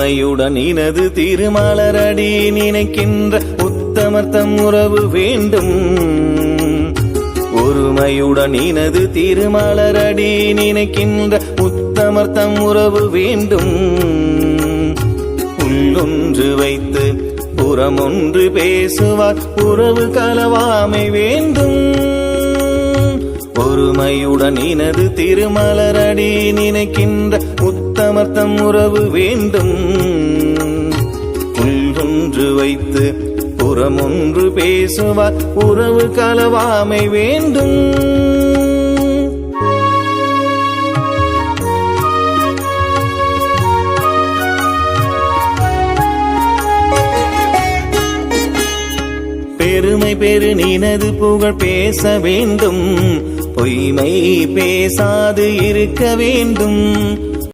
ஒருமையுடன் இனது திருமலரடி நினைக்கின்ற உத்தமர்த்தம் உறவு வேண்டும். ஒருமையுடன் இனது திருமலரடி நினைக்கின்ற உத்தமர்த்தம் உறவு வேண்டும். உள்ளொன்று வைத்து புறமொன்று பேசுவார் உறவு கலவாமை வேண்டும். ஒருமையுடன் இனது திருமலரடி நினைக்கின்ற உத்தமர்த்தம் உறவு வேண்டும். உள்ளொன்று வைத்து புறமொன்று பேசுவார் உறவு கலவாமை வேண்டும். பெருமை பெரு நினது புகழ் பேச வேண்டும். பொய்மை பேசாது இருக்க வேண்டும்.